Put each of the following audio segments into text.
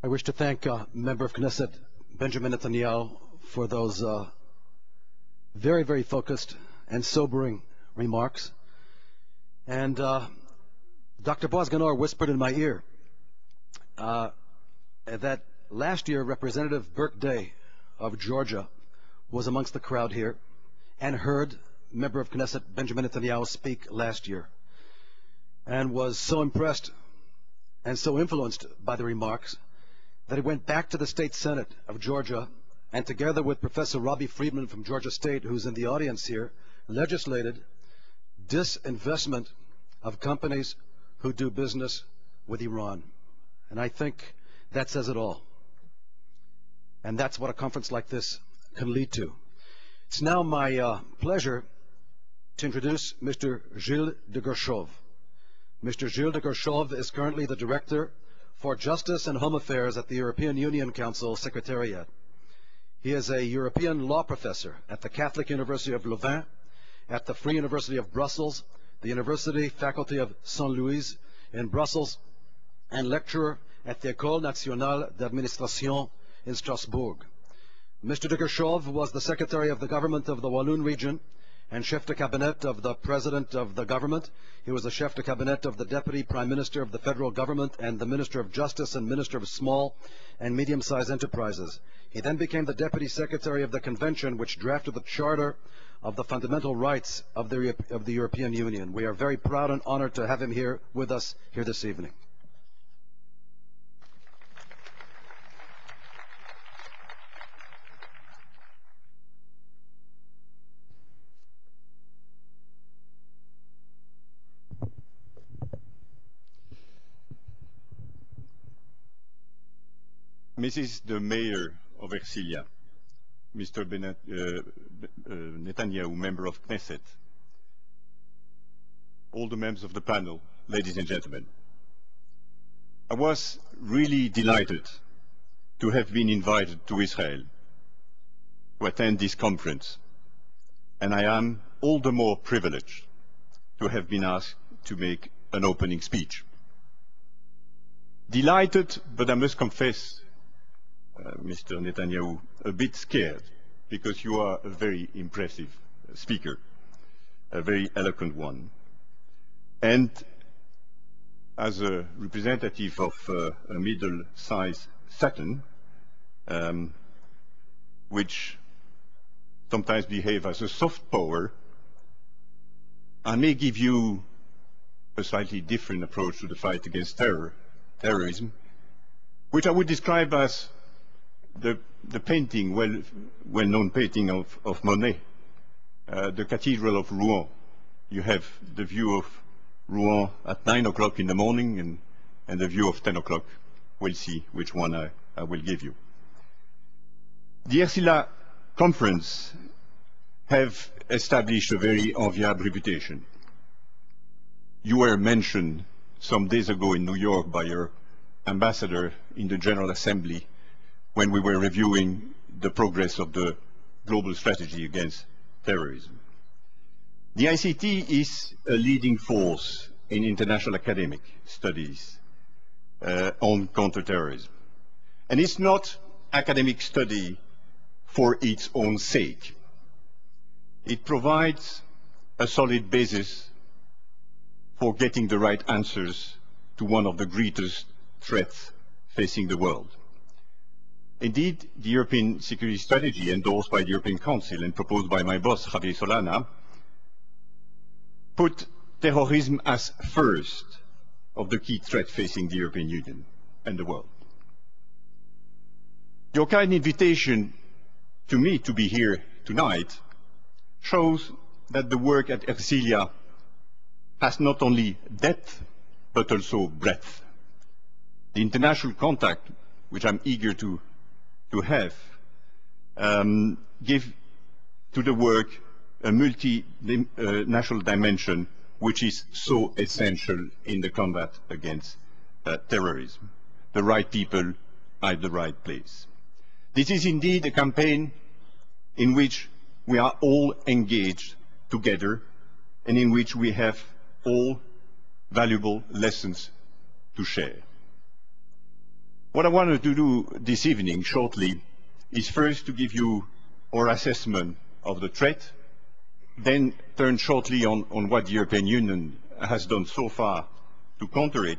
I wish to thank Member of Knesset Benjamin Netanyahu for those very, very focused and sobering remarks. And Dr. Boaz Ganor whispered in my ear that last year Representative Burke Day of Georgia was amongst the crowd here and heard Member of Knesset Benjamin Netanyahu speak last year and was so impressed and so influenced by the remarks that he went back to the State Senate of Georgia and together with Professor Robbie Friedman from Georgia State, who's in the audience here, legislated disinvestment of companies who do business with Iran. And I think that says it all. And that's what a conference like this can lead to. It's now my pleasure to introduce Mr. Gilles De Kerchove. Mr. Gilles De Kerchove is currently the Director for Justice and Home Affairs at the European Union Council Secretariat. He is a European law professor at the Catholic University of Louvain, at the Free University of Brussels, the University Faculty of Saint-Louis in Brussels, and lecturer at the École Nationale d'Administration in Strasbourg. Mr. De Kerchove was the Secretary of the Government of the Walloon region and Chef de Cabinet of the President of the Government. He was the Chef de Cabinet of the Deputy Prime Minister of the Federal Government and the Minister of Justice and Minister of Small and Medium-Sized Enterprises. He then became the Deputy Secretary of the Convention, which drafted the Charter of the Fundamental Rights of the European Union. We are very proud and honored to have him here with us here this evening. Mrs. the Mayor of Herzliya, Mr. Netanyahu, Member of Knesset, all the members of the panel, ladies and gentlemen. I was really delighted to have been invited to Israel to attend this conference, and I am all the more privileged to have been asked to make an opening speech. Delighted, but I must confess, Mr. Netanyahu, a bit scared, because you are a very impressive speaker, a very eloquent one. And as a representative of a middle-sized Saturn, which sometimes behave as a soft power, I may give you a slightly different approach to the fight against terrorism, which I would describe as the painting, well-known painting of Monet, the Cathedral of Rouen. You have the view of Rouen at 9 o'clock in the morning and the view of 10 o'clock. We'll see which one I will give you. The Herzliya conference have established a very enviable reputation. You were mentioned some days ago in New York by your ambassador in the General Assembly when we were reviewing the progress of the global strategy against terrorism. The ICT is a leading force in international academic studies on counter-terrorism. And it's not academic study for its own sake. It provides a solid basis for getting the right answers to one of the greatest threats facing the world. Indeed, the European security strategy endorsed by the European Council and proposed by my boss, Javier Solana, put terrorism as first of the key threats facing the European Union and the world. Your kind invitation to me to be here tonight shows that the work at Herzliya has not only depth, but also breadth. The international contact, which I'm eager to have, give to the work a multinational dimension which is so essential in the combat against terrorism. The right people at the right place. This is indeed a campaign in which we are all engaged together and in which we have all valuable lessons to share. What I wanted to do this evening, shortly, is first to give you our assessment of the threat, then turn shortly on what the European Union has done so far to counter it,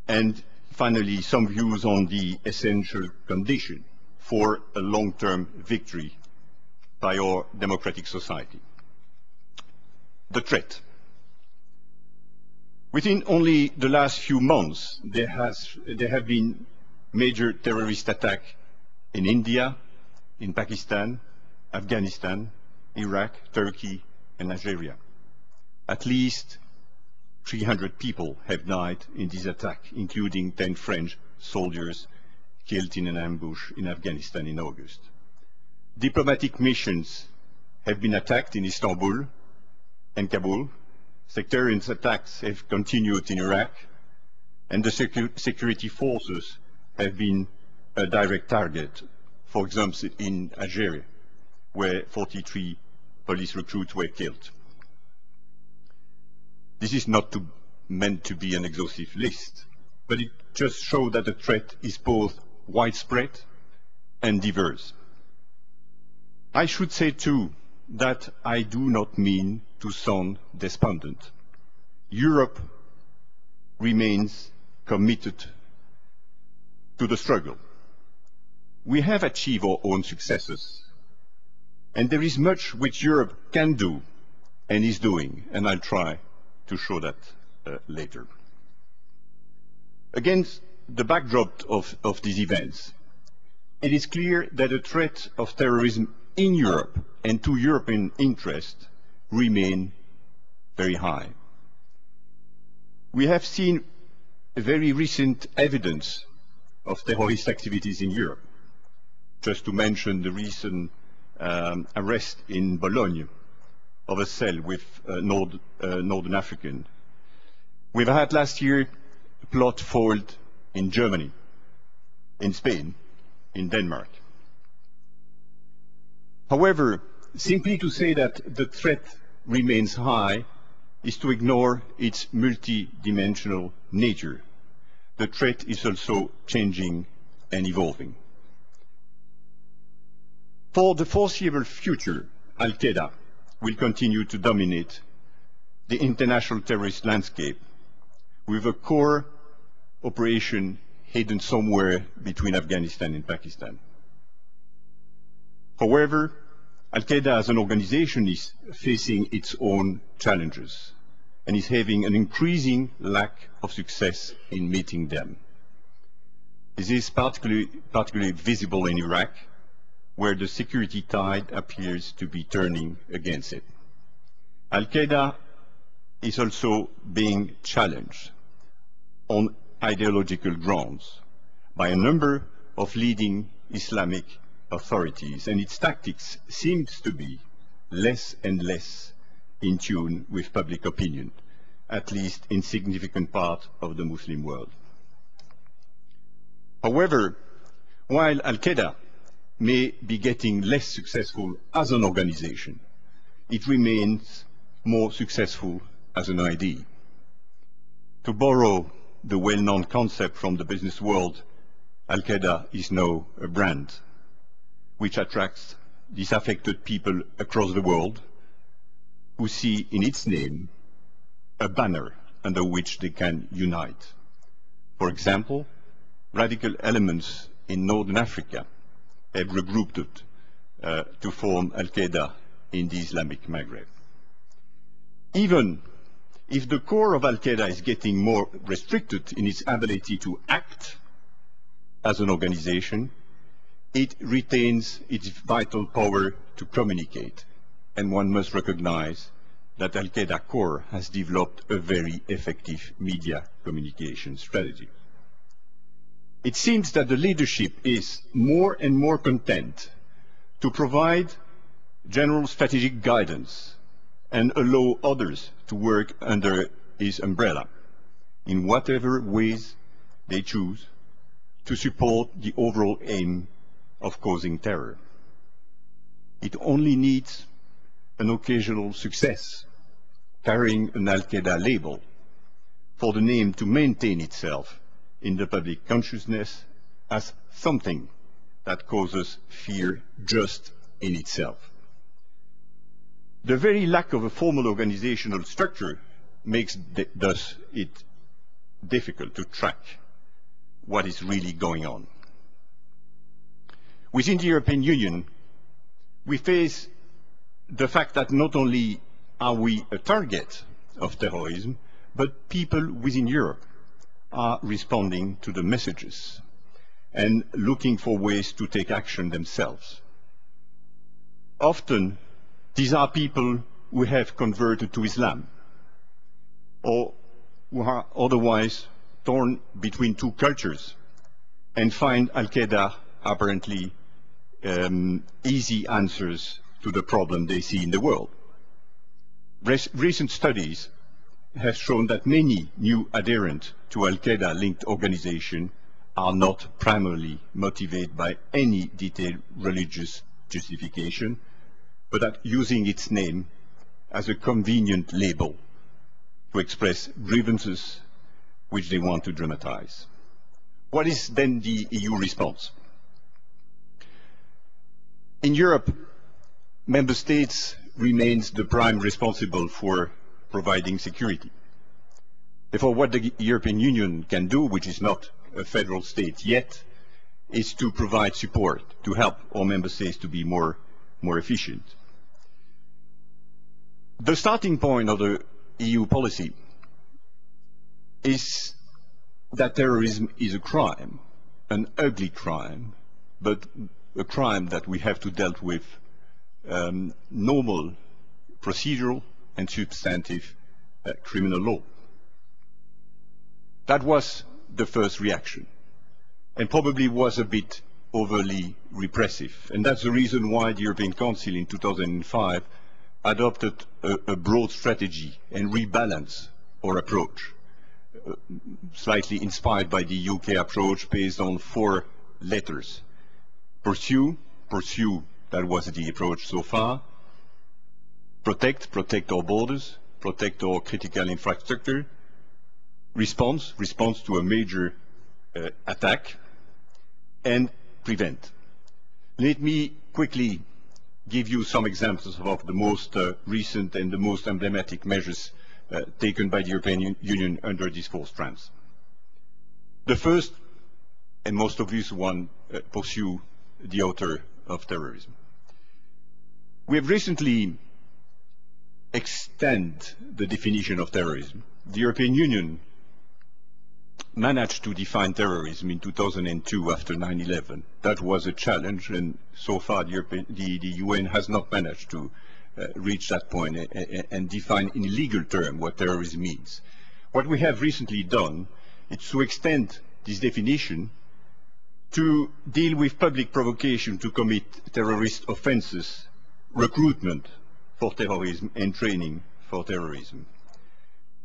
and finally some views on the essential condition for a long-term victory by our democratic society. The threat. Within only the last few months, there have been major terrorist attacks in India, in Pakistan, Afghanistan, Iraq, Turkey, and Algeria. At least 300 people have died in this attack, including 10 French soldiers killed in an ambush in Afghanistan in August. Diplomatic missions have been attacked in Istanbul and Kabul. Sectarian attacks have continued in Iraq, and the security forces have been a direct target, for example, in Algeria, where 43 police recruits were killed. This is not meant to be an exhaustive list, but it just shows that the threat is both widespread and diverse. I should say too that I do not mean to sound despondent. Europe remains committed to the struggle. We have achieved our own successes, and there is much which Europe can do and is doing, and I'll try to show that later. Against the backdrop of these events, it is clear that the threat of terrorism in Europe and to European interests remain very high. We have seen very recent evidence of terrorist activities in Europe. Just to mention the recent arrest in Bologna of a cell with Northern African. We've had last year a plot foiled in Germany, in Spain, in Denmark. However, simply to say that the threat remains high is to ignore its multidimensional nature. The threat is also changing and evolving. For the foreseeable future, Al-Qaeda will continue to dominate the international terrorist landscape with a core operation hidden somewhere between Afghanistan and Pakistan. However, Al-Qaeda as an organization is facing its own challenges and is having an increasing lack of success in meeting them. This is particularly visible in Iraq, where the security tide appears to be turning against it. Al-Qaeda is also being challenged on ideological grounds by a number of leading Islamic authorities, and its tactics seems to be less and less in tune with public opinion, at least in significant part of the Muslim world. However, while Al-Qaeda may be getting less successful as an organization, it remains more successful as an idea. To borrow the well-known concept from the business world, Al-Qaeda is now a brand which attracts disaffected people across the world who see in its name a banner under which they can unite. For example, radical elements in Northern Africa have regrouped to form Al-Qaeda in the Islamic Maghreb. Even if the core of Al-Qaeda is getting more restricted in its ability to act as an organization, it retains its vital power to communicate, and one must recognize that Al-Qaeda core has developed a very effective media communication strategy. It seems that the leadership is more and more content to provide general strategic guidance and allow others to work under his umbrella in whatever ways they choose to support the overall aim of causing terror. It only needs an occasional success carrying an Al-Qaeda label for the name to maintain itself in the public consciousness as something that causes fear just in itself. The very lack of a formal organizational structure makes thus it difficult to track what is really going on. Within the European Union, we face the fact that not only are we a target of terrorism, but people within Europe are responding to the messages and looking for ways to take action themselves. Often, these are people who have converted to Islam or who are otherwise torn between two cultures and find Al-Qaeda apparently easy answers to the problem they see in the world. Recent studies have shown that many new adherents to Al-Qaeda-linked organizations are not primarily motivated by any detailed religious justification, but that using its name as a convenient label to express grievances which they want to dramatize. What is then the EU response? In Europe, member states remain the prime responsible for providing security. Therefore, what the European Union can do, which is not a federal state yet, is to provide support to help all member states to be more efficient. The starting point of the EU policy is that terrorism is a crime, an ugly crime, but a crime that we have to deal with normal procedural and substantive criminal law. That was the first reaction, and probably was a bit overly repressive. And that's the reason why the European Council in 2005 adopted a broad strategy and rebalanced our approach, slightly inspired by the UK approach based on 4 letters. Pursue, that was the approach so far. Protect our borders, protect our critical infrastructure. Response to a major attack. And prevent. Let me quickly give you some examples of the most recent and the most emblematic measures taken by the European Union under these 4 strands. The first and most obvious one, pursue the author of terrorism. We have recently extended the definition of terrorism. The European Union managed to define terrorism in 2002 after 9/11. That was a challenge, and so far the UN has not managed to reach that point and define in legal terms what terrorism means. What we have recently done is to extend this definition to deal with public provocation to commit terrorist offenses, recruitment for terrorism and training for terrorism.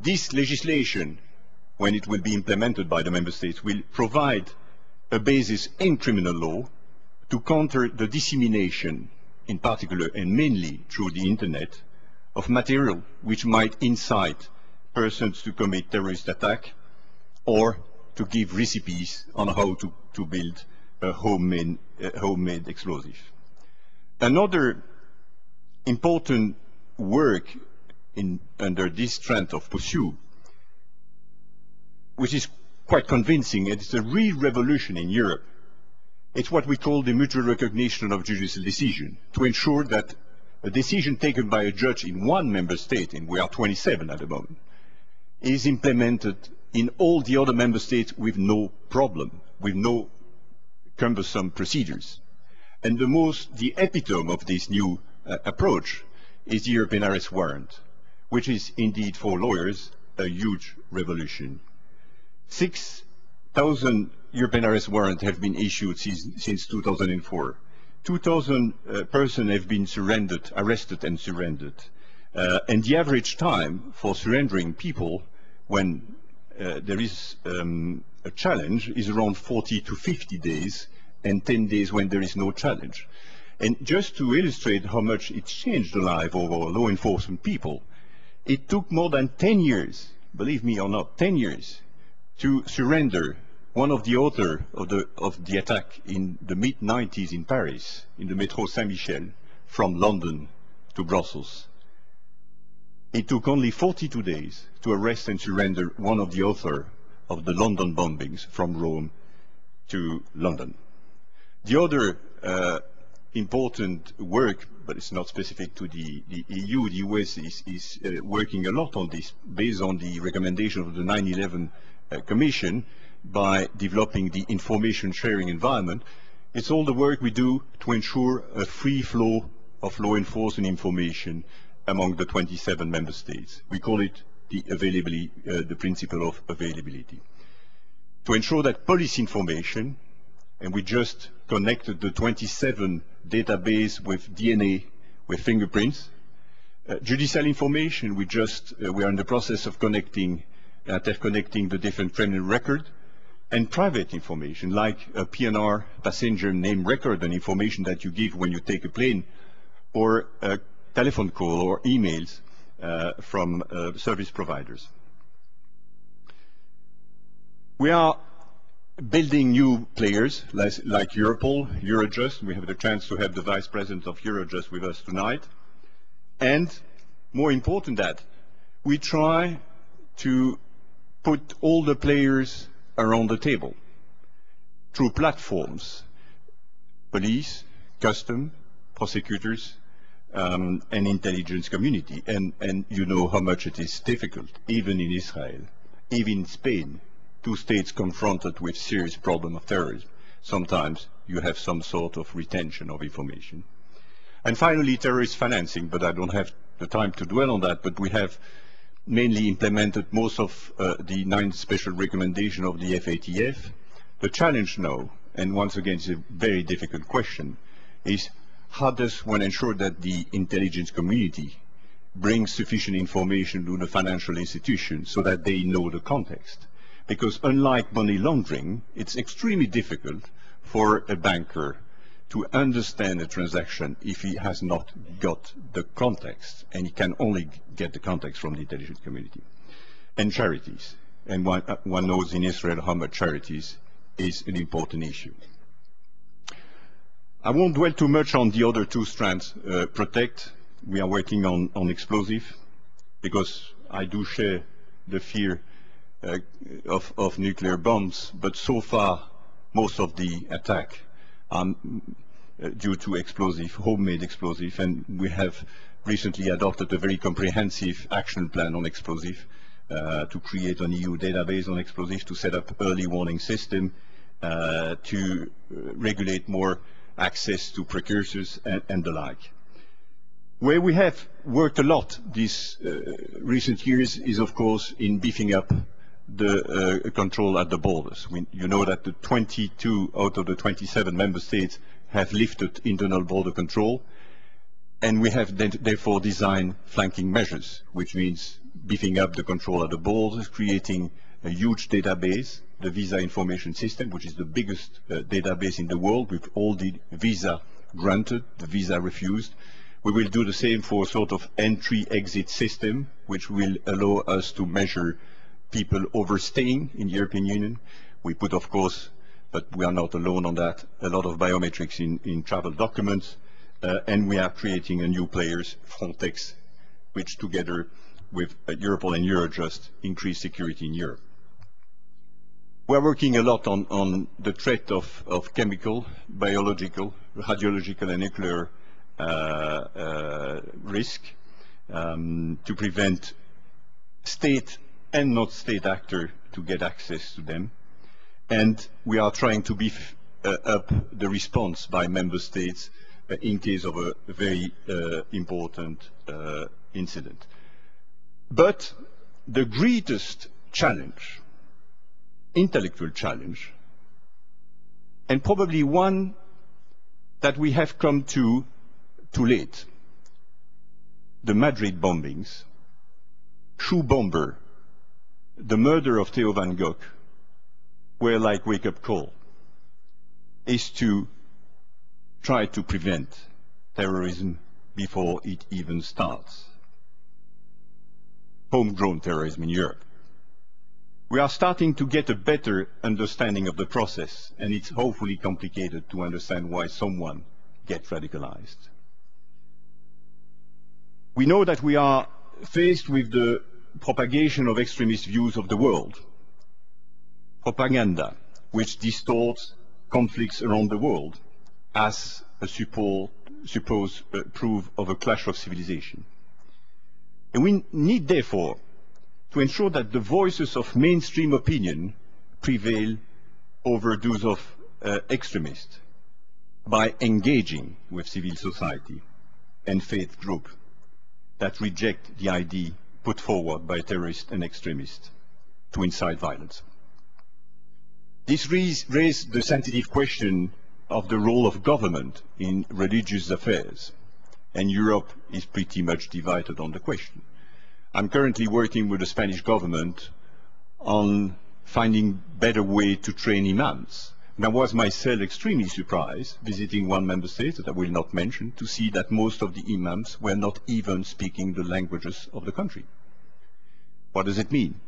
This legislation, when it will be implemented by the member states, will provide a basis in criminal law to counter the dissemination, in particular and mainly through the internet, of material which might incite persons to commit terrorist attack or to give recipes on how to build a homemade explosive. Another important work under this trend of pursuit, which is quite convincing, it's a real revolution in Europe. It's what we call the mutual recognition of judicial decision, to ensure that a decision taken by a judge in one member state, and we are 27 at the moment, is implemented in all the other member states with no problem, with no cumbersome procedures. And the epitome of this new approach is the European arrest warrant, which is indeed for lawyers a huge revolution. 6,000 European arrest warrants have been issued since 2004. 2,000 persons have been arrested and surrendered. And the average time for surrendering people when there is a challenge is around 40 to 50 days, and 10 days when there is no challenge. And just to illustrate how much it's changed the life of our law enforcement people, it took more than 10 years, believe me or not, 10 years, to surrender one of the authors of the attack in the mid-90s in Paris, in the Metro Saint-Michel, from London to Brussels. It took only 42 days to arrest and surrender one of the authors of the London bombings from Rome to London. The other important work, but it's not specific to the EU, the US is working a lot on this based on the recommendation of the 9/11 Commission by developing the information sharing environment. It's all the work we do to ensure a free flow of law enforcement information among the 27 member states. We call it the principle of availability. To ensure that police information, and we just connected the 27 database with DNA, with fingerprints. Judicial information, we are in the process of interconnecting the different criminal record, and private information like a PNR, passenger name record, and information that you give when you take a plane, or a telephone call or emails from service providers. We are building new players like Europol, Eurojust. We have the chance to have the Vice President of Eurojust with us tonight. And more important that, we try to put all the players around the table through platforms, police, custom, prosecutors, and intelligence community. And you know how much it is difficult, even in Israel, even in Spain, two states confronted with serious problem of terrorism. Sometimes you have some sort of retention of information. And finally, terrorist financing, but I don't have the time to dwell on that, but we have mainly implemented most of the 9 special recommendations of the FATF. The challenge now, and once again it's a very difficult question, is how does one ensure that the intelligence community brings sufficient information to the financial institutions so that they know the context? Because unlike money laundering, it's extremely difficult for a banker to understand a transaction if he has not got the context, and he can only get the context from the intelligence community. And charities, and one knows in Israel how much charities is an important issue. I won't dwell too much on the other 2 strands. Protect, we are working on explosive, because I do share the fear of nuclear bombs, but so far most of the attack are due to explosive, homemade explosive, and we have recently adopted a very comprehensive action plan on explosive to create an EU database on explosive, to set up early warning system, to regulate more access to precursors and the like. Where we have worked a lot these recent years is, of course, in beefing up the control at the borders. You know that the 22 out of the 27 member states have lifted internal border control, and we have therefore designed flanking measures, which means beefing up the control at the borders, creating a huge database, the visa information system, which is the biggest database in the world, with all the visa granted, the visa refused. We will do the same for a sort of entry-exit system, which will allow us to measure people overstaying in the European Union. We put, of course, but we are not alone on that, a lot of biometrics in travel documents, and we are creating a new players, Frontex, which together with Europol and Eurojust increase security in Europe. We are working a lot on the threat of chemical, biological, radiological and nuclear risk to prevent state and not state actor to get access to them. And we are trying to beef up the response by member states in case of a very important incident. But the greatest challenge, intellectual challenge, and probably one that we have come to too late, the Madrid bombings, shoe bomber, the murder of Theo van Gogh, were like wake-up call, is to try to prevent terrorism before it even starts. Homegrown terrorism in Europe. We are starting to get a better understanding of the process, and it's hopefully complicated to understand why someone gets radicalized. We know that we are faced with the propagation of extremist views of the world, propaganda, which distorts conflicts around the world as a supposed proof of a clash of civilization. And we need, therefore, to ensure that the voices of mainstream opinion prevail over those of extremists by engaging with civil society and faith groups that reject the idea put forward by terrorists and extremists to incite violence. This raised the sensitive question of the role of government in religious affairs, and Europe is pretty much divided on the question. I'm currently working with the Spanish government on finding better way to train imams. And I was myself extremely surprised, visiting one member state that I will not mention, to see that most of the imams were not even speaking the languages of the country. What does it mean?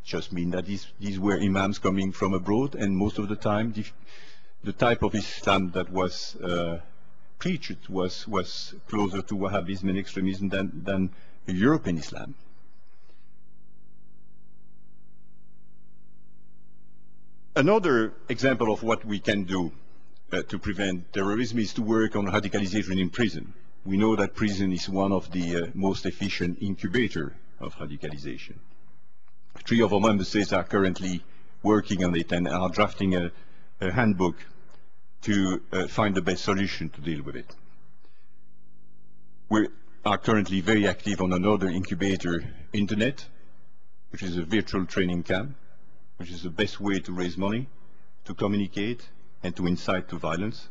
It just means that these were imams coming from abroad, and most of the time the type of Islam that was preached was closer to Wahhabism and extremism than European Islam. Another example of what we can do to prevent terrorism is to work on radicalization in prison. We know that prison is one of the most efficient incubators of radicalization. 3 of our member states are currently working on it and are drafting a handbook to find the best solution to deal with it. We are currently very active on another incubator, Internet, which is a virtual training camp, which is the best way to raise money, to communicate, and to incite to violence.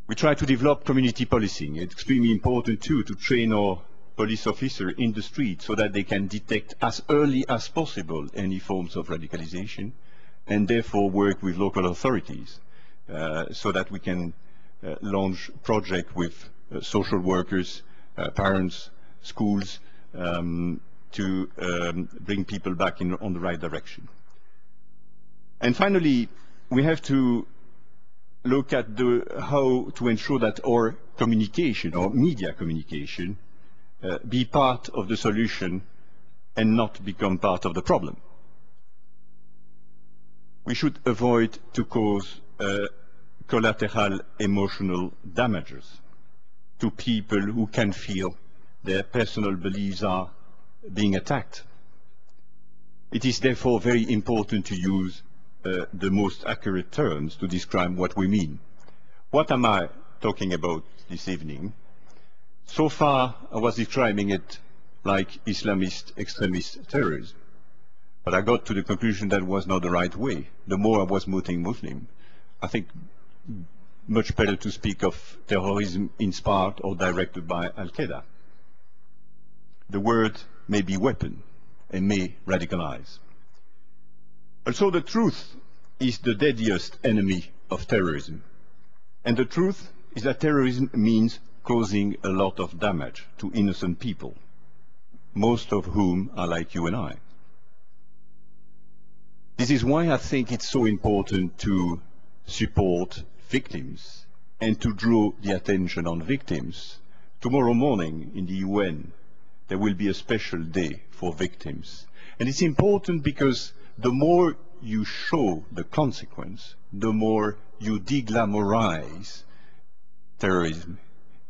We try to develop community policing. It's extremely important too to train our police officers in the street so that they can detect as early as possible any forms of radicalization, and therefore work with local authorities so that we can launch projects with social workers, parents, schools, to bring people back on the right direction. And finally, we have to look at how to ensure that our communication, or media communication, be part of the solution and not become part of the problem. We should avoid to cause collateral emotional damages to people who can feel their personal beliefs are being attacked. It is therefore very important to use the most accurate terms to describe what we mean. What am I talking about this evening? So far, I was describing it like Islamist extremist terrorism. But I got to the conclusion that was not the right way. The more I was meeting Muslim, I think much better to speak of terrorism inspired or directed by Al-Qaeda. The word may be weapon and may radicalize. Also, the truth is the deadliest enemy of terrorism. And the truth is that terrorism means causing a lot of damage to innocent people, most of whom are like you and I. This is why I think it's so important to support victims and to draw the attention on victims. Tomorrow morning in the UN, there will be a special day for victims. And it's important because the more you show the consequence, the more you deglamorize terrorism.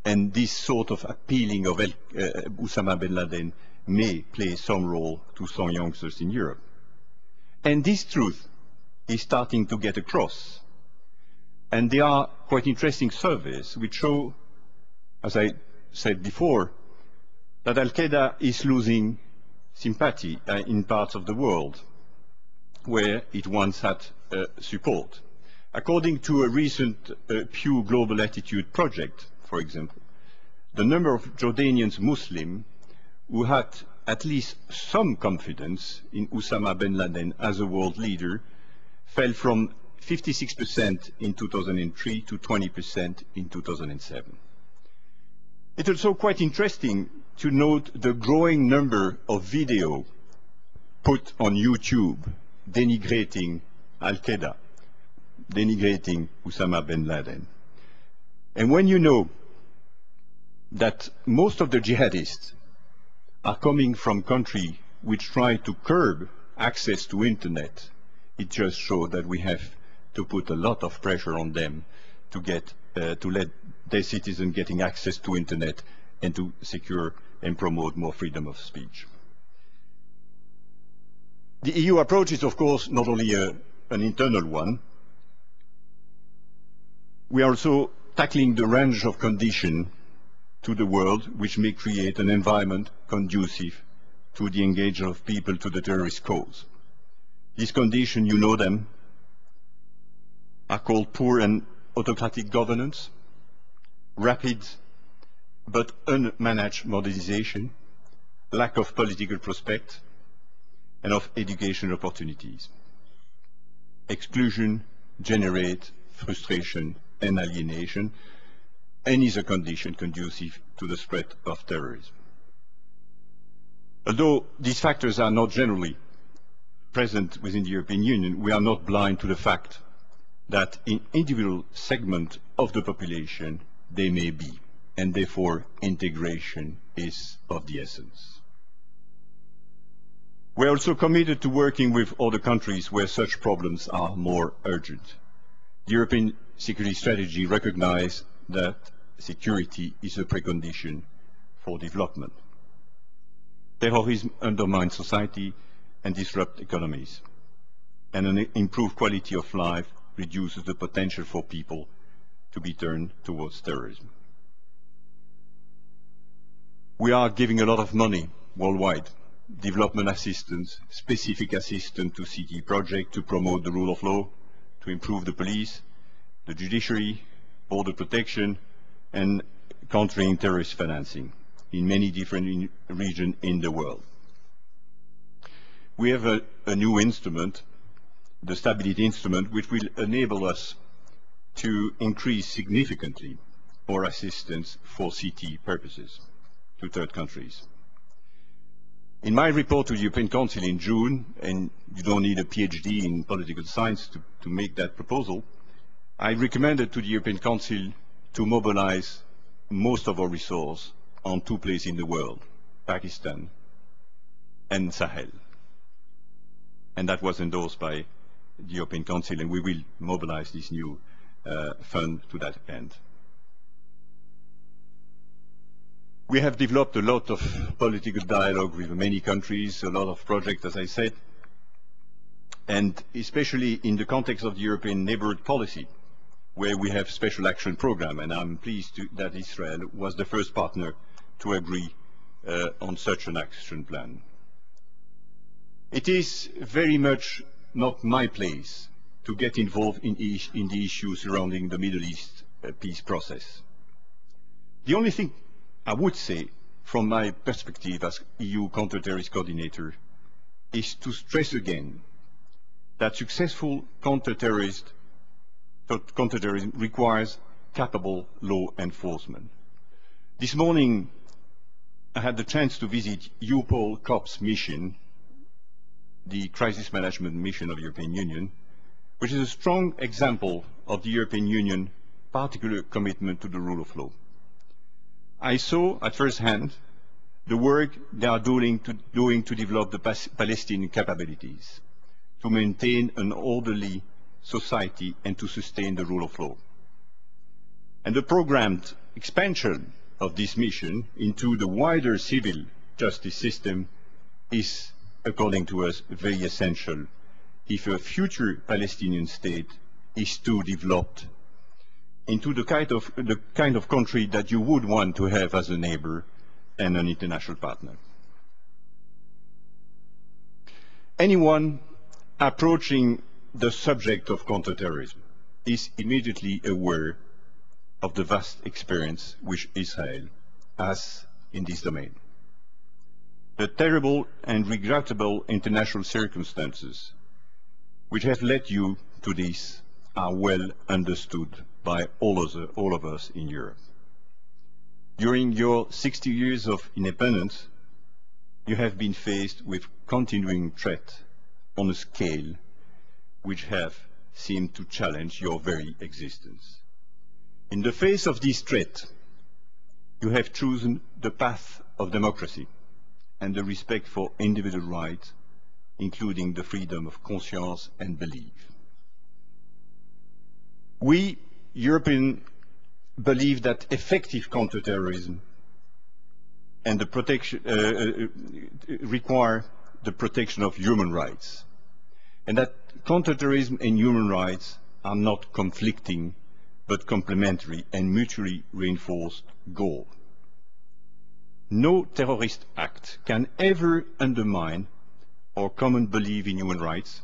And this sort of appealing of Osama bin Laden may play some role to some youngsters in Europe. And this truth is starting to get across. And there are quite interesting surveys which show, as I said before, that Al-Qaeda is losing sympathy in parts of the world where it once had support. According to a recent Pew Global Attitude project, for example, the number of Jordanian Muslims who had at least some confidence in Osama bin Laden as a world leader fell from 56% in 2003 to 20% in 2007. It's also quite interesting to note the growing number of videos put on YouTube denigrating Al-Qaeda, denigrating Osama bin Laden. And when you know that most of the jihadists are coming from countries which try to curb access to internet, it just shows that we have to put a lot of pressure on them to get to let their citizens getting access to internet and to secure and promote more freedom of speech. The EU approach is, of course, not only an internal one. We are also tackling the range of conditions to the world which may create an environment conducive to the engagement of people to the terrorist cause. These conditions, you know them, are called poor and autocratic governance, rapid but unmanaged modernization, lack of political prospect, and of education opportunities. Exclusion generates frustration and alienation, and is a condition conducive to the spread of terrorism. Although these factors are not generally present within the European Union, we are not blind to the fact that in individual segments of the population they may be, and therefore integration is of the essence. We are also committed to working with other countries where such problems are more urgent. The European security strategy recognizes that security is a precondition for development. Terrorism undermines society and disrupts economies, and an improved quality of life reduces the potential for people to be turned towards terrorism. We are giving a lot of money worldwide, development assistance, specific assistance to CT projects to promote the rule of law, to improve the police, the judiciary, border protection, and countering terrorist financing in many different regions in the world. We have a new instrument, the Stability Instrument, which will enable us to increase significantly our assistance for CT purposes to third countries. In my report to the European Council in June, and you don't need a PhD in political science to make that proposal, I recommended to the European Council to mobilize most of our resources on two places in the world, Pakistan and Sahel. And that was endorsed by the European Council, and we will mobilize this new fund to that end. We have developed a lot of political dialogue with many countries, a lot of projects, as I said, and especially in the context of the European neighborhood policy, where we have special action program, and I'm pleased that Israel was the first partner to agree on such an action plan. It is very much not my place to get involved in the issues surrounding the Middle East peace process. The only thing I would say, from my perspective as EU counter-terrorist coordinator, is to stress again that successful counter-terrorism requires capable law enforcement. This morning, I had the chance to visit EUPOL COPS mission, the crisis management mission of the European Union, which is a strong example of the European Union's particular commitment to the rule of law. I saw at first hand the work they are doing to develop the Palestinian capabilities, to maintain an orderly society and to sustain the rule of law. And the programmed expansion of this mission into the wider civil justice system is, according to us, very essential if a future Palestinian state is to develop into the kind of country that you would want to have as a neighbor and an international partner. Anyone approaching the subject of counterterrorism is immediately aware of the vast experience which Israel has in this domain. The terrible and regrettable international circumstances which have led you to this are well understood by all of us in Europe. During your 60 years of independence, you have been faced with continuing threat on a scale which have seemed to challenge your very existence. In the face of this threat, you have chosen the path of democracy and the respect for individual rights, including the freedom of conscience and belief. We, Europeans, believe that effective counterterrorism and the protection require the protection of human rights, and that counterterrorism and human rights are not conflicting but complementary and mutually reinforced goals. No terrorist act can ever undermine our common belief in human rights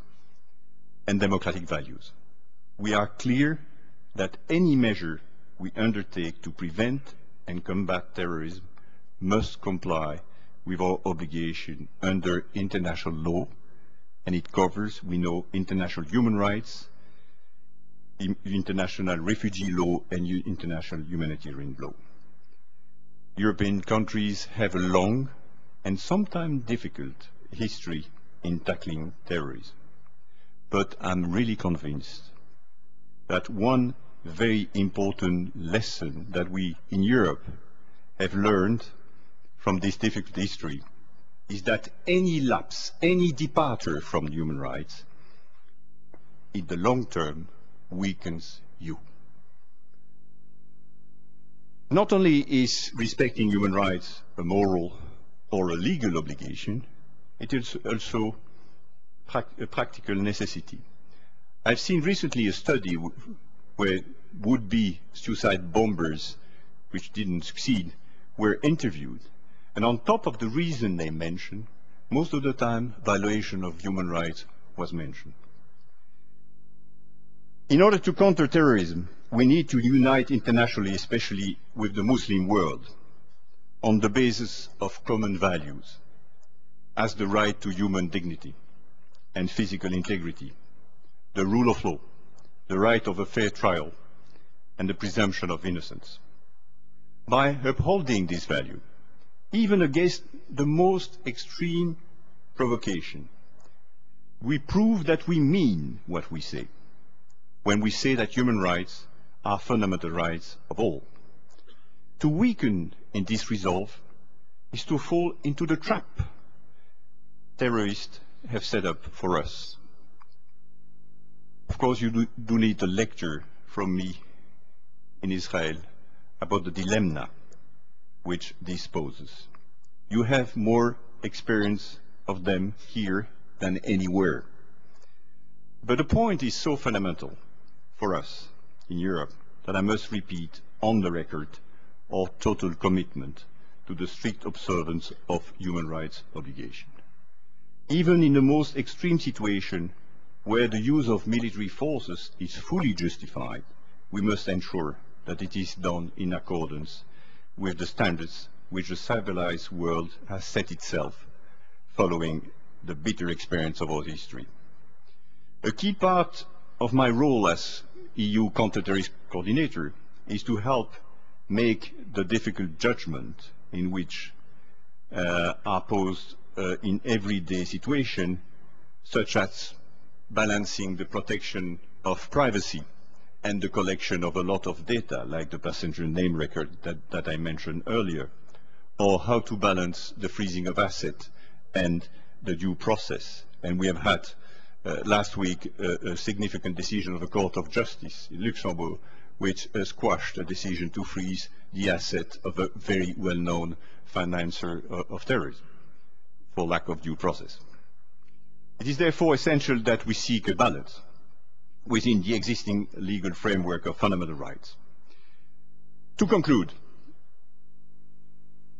and democratic values. We are clear that any measure we undertake to prevent and combat terrorism must comply with our obligation under international law, and it covers, we know, international human rights, international refugee law, and international humanitarian law. European countries have a long and sometimes difficult history in tackling terrorism. But I'm really convinced that one very important lesson that we in Europe have learned from this difficult history is that any lapse, any departure from human rights, in the long term, weakens you. Not only is respecting human rights a moral or a legal obligation, it is also a practical necessity. I've seen recently a study where would-be suicide bombers, which didn't succeed, were interviewed. And on top of the reason they mentioned, most of the time, violation of human rights was mentioned. In order to counter terrorism, we need to unite internationally, especially with the Muslim world, on the basis of common values, as the right to human dignity and physical integrity, the rule of law, the right of a fair trial, and the presumption of innocence. By upholding this value, even against the most extreme provocation, we prove that we mean what we say when we say that human rights are fundamental rights of all. To weaken in this resolve is to fall into the trap terrorists have set up for us. Of course, you do need a lecture from me in Israel about the dilemma which this poses. You have more experience of them here than anywhere. But the point is so fundamental for us in Europe that I must repeat on the record our total commitment to the strict observance of human rights obligations. Even in the most extreme situation where the use of military forces is fully justified, we must ensure that it is done in accordance with the standards which the civilized world has set itself following the bitter experience of our history. A key part of my role as EU counter-terrorism coordinator is to help make the difficult judgment in which are posed in everyday situation, such as balancing the protection of privacy and the collection of a lot of data, like the passenger name record that I mentioned earlier, or how to balance the freezing of assets and the due process. And we have had last week a significant decision of the Court of Justice in Luxembourg, which squashed a decision to freeze the asset of a very well-known financer of terrorism for lack of due process. It is therefore essential that we seek a balance within the existing legal framework of fundamental rights. To conclude,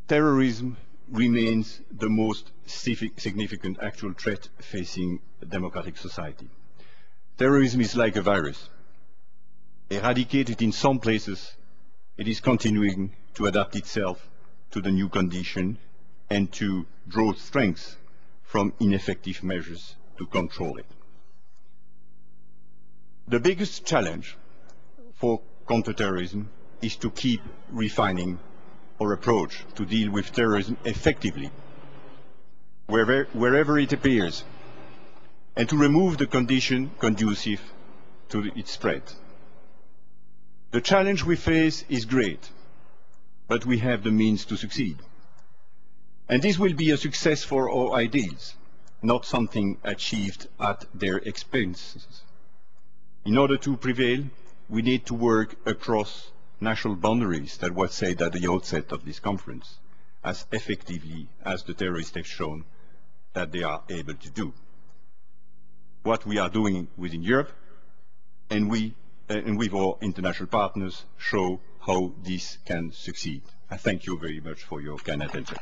terrorism remains the most significant actual threat facing a democratic society. Terrorism is like a virus. Eradicated in some places, it is continuing to adapt itself to the new condition and to draw strength from ineffective measures to control it. The biggest challenge for counterterrorism is to keep refining our approach to deal with terrorism effectively. wherever it appears, and to remove the condition conducive to its spread. The challenge we face is great, but we have the means to succeed. And this will be a success for our ideals, not something achieved at their expenses. In order to prevail, we need to work across national boundaries, that was said at the outset of this conference, as effectively as the terrorists have shown that they are able to do. What we are doing within Europe and with our international partners show how this can succeed. I thank you very much for your kind attention.